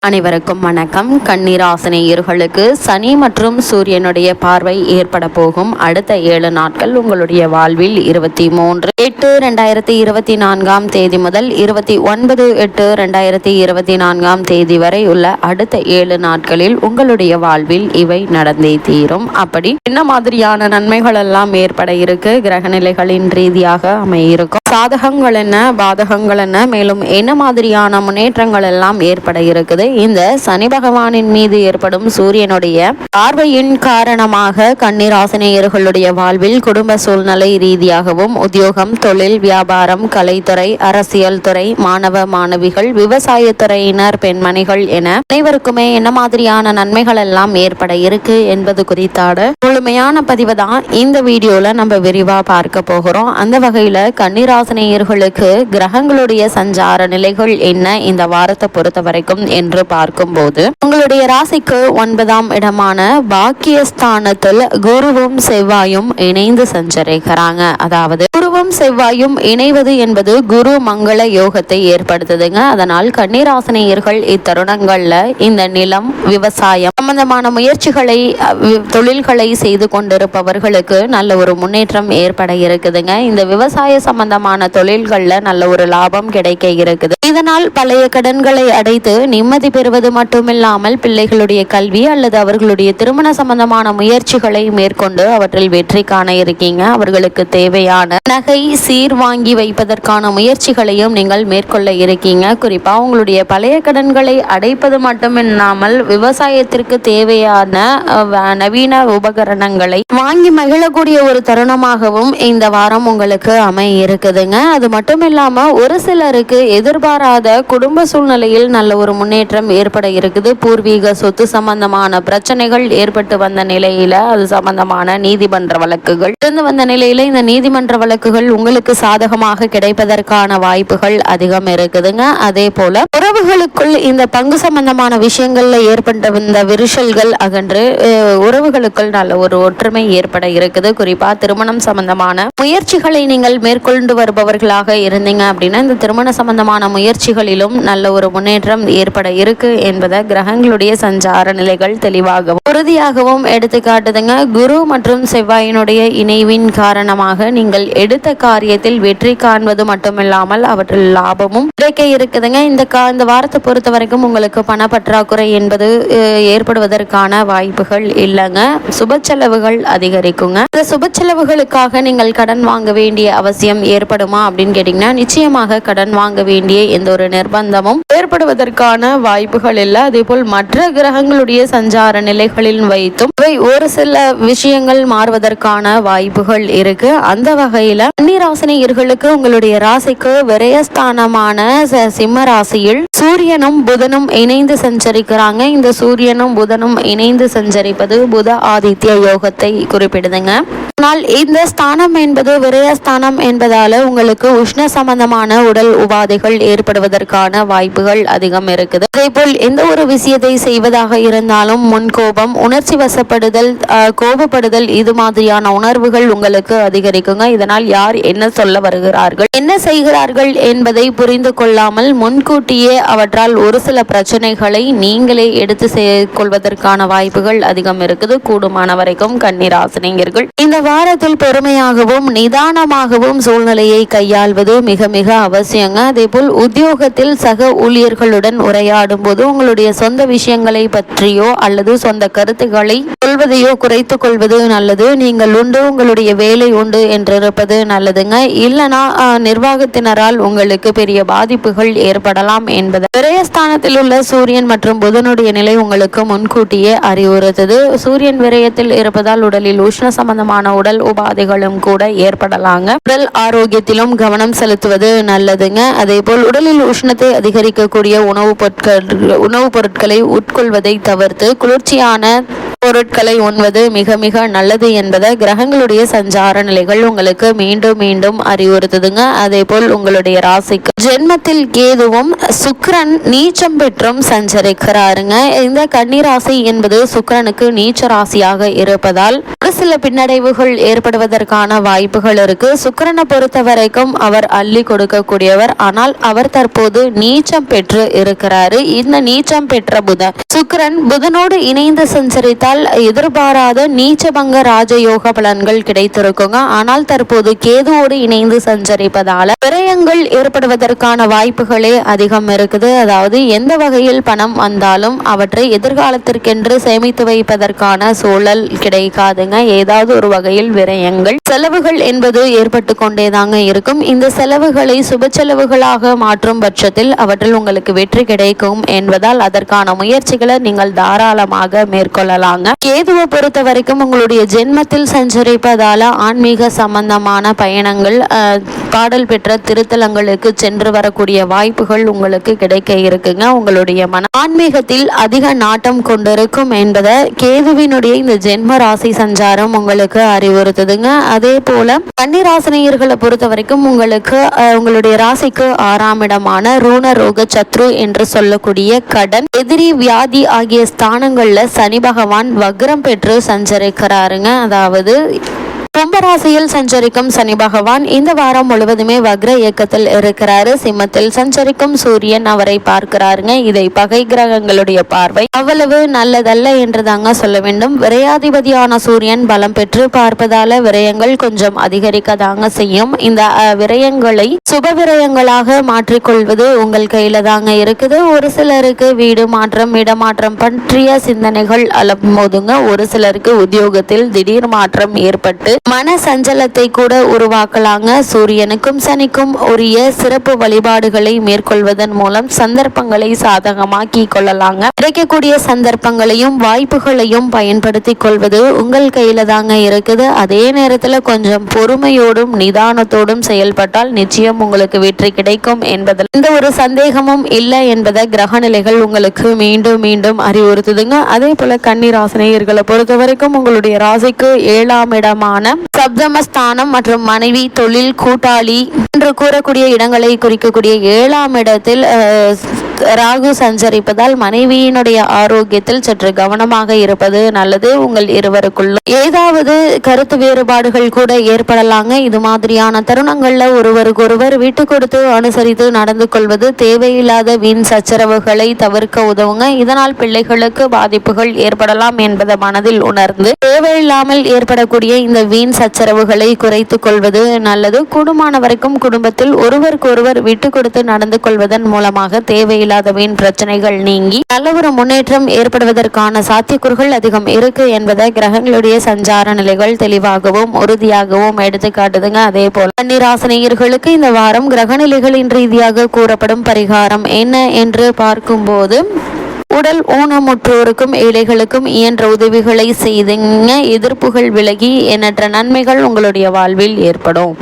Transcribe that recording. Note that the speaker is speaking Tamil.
அனைவருக்கும் வணக்கம். கன்னிராசினியர்களுக்கு சனி மற்றும் சூரியனுடைய பார்வை ஏற்பட போகும் அடுத்த 7 நாட்கள் உங்களுடைய வாழ்வில் 23/8/2024 முதல் 29/8/2024 வரை உள்ள அடுத்த 7 நாட்களில் உங்களுடைய வாழ்வில் இவை நடந்தே தீரும். அப்படி என்ன மாதிரியான நன்மைகள் எல்லாம் ஏற்பட இருக்கு, கிரகநிலைகளின் ரீதியாக அமையிருக்கும், சாதகங்கள் என்ன, பாதகங்கள் என்ன, மேலும் என்ன மாதிரியான முன்னேற்றங்கள் எல்லாம் ஏற்பட இருக்குது. இந்த சனி பகவானின் மீது ஏற்படும் சூரியனுடைய பார்வையின் காரணமாக கன்னிராசினியர்களுடைய வாழ்வில் குடும்ப சூழ்நிலை ரீதியாகவும் உத்தியோகம், தொழில், வியாபாரம், கலைத்துறை, அரசியல் துறை, மாணவ மாணவிகள், விவசாயத்துறையினர், பெண்மணிகள் என அனைவருக்குமே என்ன மாதிரியான நன்மைகள் எல்லாம் ஏற்பட இருக்கு என்பது குறித்தான முழுமையான பதிவு தான் இந்த வீடியோல நம்ம விரிவா பார்க்க போகிறோம். அந்த வகையில கன்னிராசினியர்களுக்கு கிரகங்களுடைய சஞ்சார நிலைகள் என்ன இந்த வாரத்தை பொறுத்த வரைக்கும் என்று பார்க்கும்போது உங்களுடைய ராசிக்கு 9ஆம் இடமான பாக்கியஸ்தானத்தில் குருவும் செவ்வாயும் இணைந்து சஞ்சரிக்கிறாங்க. அதாவது குருவும் செவ்வாயும் இணைவது என்பது குரு மங்கள யோகத்தை ஏற்படுத்துதுங்க. அதனால் கன்னிராசினியர்கள் இத்தருணங்கள்ல இந்த நிலம், விவசாயம் சம்பந்தமான முயற்சிகளை, தொழில்களை செய்து கொண்டிருப்பவர்களுக்கு நல்ல ஒரு முன்னேற்றம் ஏற்பட இருக்குதுங்க. இந்த விவசாய சம்பந்தமான தொழில்கள்ல நல்ல ஒரு லாபம் கிடைக்க இருக்குது. இதனால் பழைய கடன்களை அடைத்து நிம்மதி பெறுவது மட்டுமில்லாமல் பிள்ளைகளுடைய கல்வி அல்லது அவர்களுடைய திருமண சம்பந்தமான முயற்சிகளை மேற்கொண்டு அவற்றில் வெற்றி காண இருக்கீங்க. அவர்களுக்கு தேவையான நகை சீர் வாங்கி வைப்பதற்கான முயற்சிகளையும் நீங்கள் மேற்கொள்ள இருக்கீங்க. குறிப்பா உங்களுடைய பழைய கடன்களை அடைப்பது மட்டுமில்லாமல் விவசாயத்திற்கு தேவையான நவீன உபகரணங்களை வாங்கி மகிழக்கூடிய ஒரு தருணமாகவும் இந்த வாரம் உங்களுக்கு அமைய இருக்குதுங்க. அது மட்டும் இல்லாம ஒரு சிலருக்கு எதிர்பாராத குடும்ப சூழ்நிலையில் நல்ல ஒரு முன்னேற்றம் ஏற்பட இருக்குது. பூர்வீக சொத்து சம்பந்தமான பிரச்சனைகள் ஏற்பட்டு வந்த நிலையில அது சம்பந்தமான நீதிமன்ற வழக்குகள் இருந்து வந்த நிலையில இந்த நீதிமன்ற வழக்குகள் உங்களுக்கு சாதகமாக கிடைப்பதற்கான வாய்ப்புகள் அதிகம் இருக்குதுங்க. அதே போல உறவுகளுக்குள் இந்த பங்கு சம்பந்தமான விஷயங்கள்ல ஏற்பட்ட இந்த விரிசல்கள் அகன்று உறவுகளுக்குள் நல்ல ஒரு ஒற்றுமை ஏற்பட இருக்குது. குறிப்பா திருமணம் சம்பந்தமான முயற்சிகளை நீங்கள் மேற்கொண்டு வருபவர்களாக இருந்தீங்க அப்படின்னா இந்த திருமண சம்பந்தமான முயற்சிகளிலும் நல்ல ஒரு முன்னேற்றம் ஏற்பட இருக்கு என்பதை கிரகங்களுடைய சஞ்சார நிலைகள் தெளிவாகவும் உறுதியாகவும் எடுத்து காட்டுதுங்க. குரு மற்றும் செவ்வாயினுடைய இணைவின் காரணமாக நீங்கள் எடுத்த காரியத்தில் வெற்றி காண்பது மட்டுமில்லாமல் அவற்றில் லாபமும் கிடைக்க இருக்குதுங்க. இந்த வாரத்தை பொறுத்த வரைக்கும் உங்களுக்கு பண பற்றாக்குறை என்பது ஏற்படுவதற்கான வாய்ப்புகள் இல்லைங்க. சுப செலவுகள் அதிகரிக்குங்க. இந்த சுப செலவுகளுக்காக நீங்கள் கடன் வாங்க வேண்டிய அவசியம் ஏற்படுமா அப்படின்னு கேட்டீங்கன்னா நிச்சயமாக கடன் வாங்க வேண்டிய எந்த ஒரு நிர்பந்தமும் ஏற்படுவதற்கான வாய்ப்புகள் இல்லை. அதே போல் மற்ற கிரகங்களுடைய சஞ்சார நிலைகளில் வைத்தும் ஒரு சில விஷயங்கள் மாறுவதற்கான வாய்ப்புகள் இருக்கு. அந்த வகையில கன்னிராசினியர்களுக்கு உங்களுடைய ராசிக்கு விரயஸ்தானமான சிம்ம ராசியில் சூரியனும் புதனும் இணைந்து சஞ்சரிக்கிறாங்க. இந்த சூரியனும் புதனும் இணைந்து சஞ்சரிப்பது புத ஆதித்ய யோகத்தை குறிப்பிடுதுங்க. ஆனால் இந்த ஸ்தானம் என்பது விரயஸ்தானம் என்பதால உங்களுக்கு உஷ்ண சம்பந்தமான உடல் உபாதைகள் ஏற்படுவதற்கான வாய்ப்புகள் அதிகம் இருக்குது. அதே போல் எந்த ஒரு விஷயத்தை செய்வதாக இருந்தாலும் முன்கோபம், உணர்ச்சி வசப்படுதல், கோபப்படுதல் இது மாதிரியான உணர்வுகள் உங்களுக்கு அதிகரிக்குங்க. இதனால் யார் என்ன சொல்ல வருகிறார்கள், என்ன செய்கிறார்கள் என்பதை புரிந்து கொள்ளாமல் முன்கூட்டியே அவற்றால் ஒரு சில பிரச்சனைகளை நீங்களே எடுத்து கொள்வதற்கான வாய்ப்புகள் அதிகம் இருக்குது. கூடுமான வரைக்கும் கன்னிராசினியர்கள் இந்த வாரத்தில் பொறுமையாகவும் நிதானமாகவும் சூழ்நிலையை கையாள்வது மிக மிக அவசியங்க. அதே போல் உத்தியோகத்தில் சக ஊழியர்களுடன் உரையாடும் போது உங்களுடைய சொந்த விஷயங்களை பற்றியோ அல்லது சொந்த கருத்துக்களை சொல்வதையோ குறைத்து கொள்வது நல்லது. நீங்கள் உண்டு, உங்களுடைய வேலை உண்டு என்றிருப்பது நல்லதுங்க. இல்லனா நிர்வாகத்தினரால் உங்களுக்கு பெரிய பாதிப்புகள் ஏற்படலாம் என்பது விரயஸ்தானத்தில் உள்ள சூரியன் மற்றும் புதனுடைய நிலை உங்களுக்கு முன்கூட்டியே அறிவுறுத்தது. சூரியன் விரயத்தில் இருப்பதால் உடலில் உஷ்ண சம்பந்தமான உடல் உபாதைகளும் கூட ஏற்படலாங்க. உடல் ஆரோக்கியத்திலும் கவனம் செலுத்துவது நல்லதுங்க. அதே போல் உடலில் உஷ்ணத்தை அதிகரிக்கக்கூடிய உணவுப் பொருட்களை உட்கொள்வதை தவிர்த்து குளிர்ச்சியான பொருட்களை உண்வது மிக மிக நல்லது என்பதை கிரகங்களுடைய சஞ்சார நிலைகள் உங்களுக்கு மீண்டும் மீண்டும் அறிவுறுத்துதுங்க. அதே போல் உங்களுடைய ராசிக்கு ஜென்மத்தில் கேதுவும் சுக்கிரன் நீச்சம் பெற்றும் சஞ்சரிக்கிறாருங்க. இந்த கன்னி ராசி என்பது சுக்கிரனுக்கு நீச்ச ராசியாக இருப்பதால் ஒரு சில பின்னடைவுகள் ஏற்படுவதற்கான வாய்ப்புகள் இருக்கு. சுக்கிரனை பொறுத்த வரைக்கும் அவர் அள்ளி கொடுக்கக்கூடியவர். ஆனால் அவர் தற்போது நீச்சம் பெற்று இருக்கிறாரு. இந்த நீச்சம் பெற்ற புதன் சுக்கிரன் புதனோடு இணைந்து சஞ்சரித்தால் எதிர்பாராத நீச்சபங்க ராஜயோக பலன்கள் கிடைத்திருக்குங்க. ஆனால் தற்போது கேதுவோடு இணைந்து சஞ்சரிப்பதால விரயங்கள் ஏற்படுவதற்கான வாய்ப்புகளே அதிகம் இருக்குது. அதாவது எந்த வகையில் பணம் வந்தாலும் அவற்றை எதிர்காலத்திற்கென்று சேமித்து வைப்பதற்கான சூழல் கிடைக்காதுங்க. ஏதாவது ஒரு வகையில் விரயங்கள் செலவுகள் என்பது ஏற்பட்டு கொண்டேதாங்க இருக்கும். இந்த செலவுகளை சுப செலவுகளாக மாற்றும் பட்சத்தில் அவற்றில் உங்களுக்கு வெற்றி கிடைக்கும் என்பதால் அதற்கான முயற்சிகளை நீங்கள் தாராளமாக மேற்கொள்ளலாங்க. கேதுவை பொறுத்த வரைக்கும் உங்களுடைய ஜென்மத்தில் சஞ்சரிப்பதால ஆன்மீக சம்பந்தமான பயணங்கள், பாடல் பெற்ற திருத்தலங்களுக்கு சென்று வரக்கூடிய வாய்ப்புகள் உங்களுக்கு கிடைக்க இருக்குங்க. உங்களுடைய மன ஆன்மீகத்தில் அதிக நாட்டம் கொண்டிருக்கும் என்பதை கேதுவினுடைய இந்த ஜென்ம ராசி சஞ்சாரம் உங்களுக்கு அறிவுறுத்துதுங்க. அதே போல கன்னிராசினியர்களை பொறுத்த வரைக்கும் உங்களுக்கு உங்களுடைய ராசிக்கு 6ஆம் இடமான ரூண ரோக சத்ரு என்று சொல்லக்கூடிய கடன், எதிரி, வியாதி ஆகிய ஸ்தானங்கள்ல சனி பகவான் வக்ரம் பெற்று சஞ்சரிக்கிறாருங்க. அதாவது கும்பராசியில் சஞ்சரிக்கும் சனி பகவான் இந்த வாரம் முழுவதுமே வக்ர இயக்கத்தில் இருக்கிறாரு. சிம்மத்தில் சஞ்சரிக்கும் சூரியன் அவரை பார்க்கிறாருங்க. இதை பகை கிரகங்களுடைய பார்வை அவ்வளவு நல்லதல்ல என்று தாங்க சொல்ல வேண்டும். விரையாதிபதியான சூரியன் பலம் பெற்று பார்ப்பதால விரயங்கள் கொஞ்சம் அதிகரிக்க தாங்க செய்யும். இந்த விரயங்களை சுப விரயங்களாக மாற்றிக்கொள்வது உங்கள் கையில தாங்க இருக்குது. ஒரு சிலருக்கு வீடு மாற்றம், இடமாற்றம் பற்றிய சிந்தனைகள் அலமோதுங்க. ஒரு சிலருக்கு உத்தியோகத்தில் திடீர் மாற்றம் ஏற்பட்டு மன சஞ்சலத்தை கூட உருவாக்கலாங்க. சூரியனுக்கும் சனிக்கும் உரிய சிறப்பு வழிபாடுகளை மேற்கொள்வதன் மூலம் சந்தர்ப்பங்களை சாதகமாக்கி கொள்ளலாங்க. கிடைக்கக்கூடிய சந்தர்ப்பங்களையும் வாய்ப்புகளையும் பயன்படுத்தி கொள்வது உங்கள் கையில தாங்க இருக்குது. அதே நேரத்துல கொஞ்சம் பொறுமையோடும் நிதானத்தோடும் செயல்பட்டால் நிச்சயம் உங்களுக்கு வெற்றி கிடைக்கும் என்பதில் எந்த ஒரு சந்தேகமும் இல்லை என்பதை கிரக நிலைகள் உங்களுக்கு மீண்டும் மீண்டும் அறிவுறுத்துதுங்க. அதே போல கன்னிராசினியர்களை பொறுத்த வரைக்கும் உங்களுடைய ராசிக்கு 7ஆம் இடமான சப்தமஸ்தானம் மற்றும் மனைவி, தொழில், கூட்டாளி என்று கூறக்கூடிய இடங்களை குறிக்கக்கூடிய 7ஆம் இடத்தில் ராகு சஞ்சரிப்பதால் மனைவியினுடைய ஆரோக்கியத்தில் சற்று கவனமாக இருப்பது நல்லது. உங்கள் இருவருக்குள்ள ஏதாவது கருத்து வேறுபாடுகள் கூட ஏற்படலாங்க. இது மாதிரியான தருணங்கள்ல ஒருவருக்கொருவர் விட்டு கொடுத்து அனுசரித்து நடந்து கொள்வது தேவையில்லாத வீண் சச்சரவுகளை தவிர்க்க உதவுங்க. இதனால் பிள்ளைகளுக்கு பாதிப்புகள் ஏற்படலாம் என்பதை மனதில் உணர்ந்து தேவையில்லாமல் ஏற்படக்கூடிய இந்த வீண் சச்சரவுகளை குறைத்து கொள்வது நல்லது. கூடுமான வரைக்கும் குடும்பத்தில் ஒருவருக்கொருவர் விட்டு கொடுத்து நடந்து கொள்வதன் மூலமாக தேவையில்லாத வீண் பிரச்சனைகள் நீங்கி நல்ல ஒரு முன்னேற்றம் ஏற்படுவதற்கான சாத்தியக்கூறுகள் அதிகம் இருக்கு என்பதை கிரகங்களுடைய சஞ்சார நிலைகள் தெளிவாகவும் உறுதியாகவும் எடுத்து காட்டுதுங்க. அதே போல கன்னிராசினியர்களுக்கு இந்த வாரம் கிரக நிலைகளின் ரீதியாக கூறப்படும் பரிகாரம் என்ன என்று பார்க்கும்போது, உடல் ஊனமுற்றோருக்கும் ஏழைகளுக்கும் இயன்ற உதவிகளை செய்துங்க. எதிர்ப்புகள் விலகி எண்ணற்ற நன்மைகள் உங்களுடைய வாழ்வில் ஏற்படும்.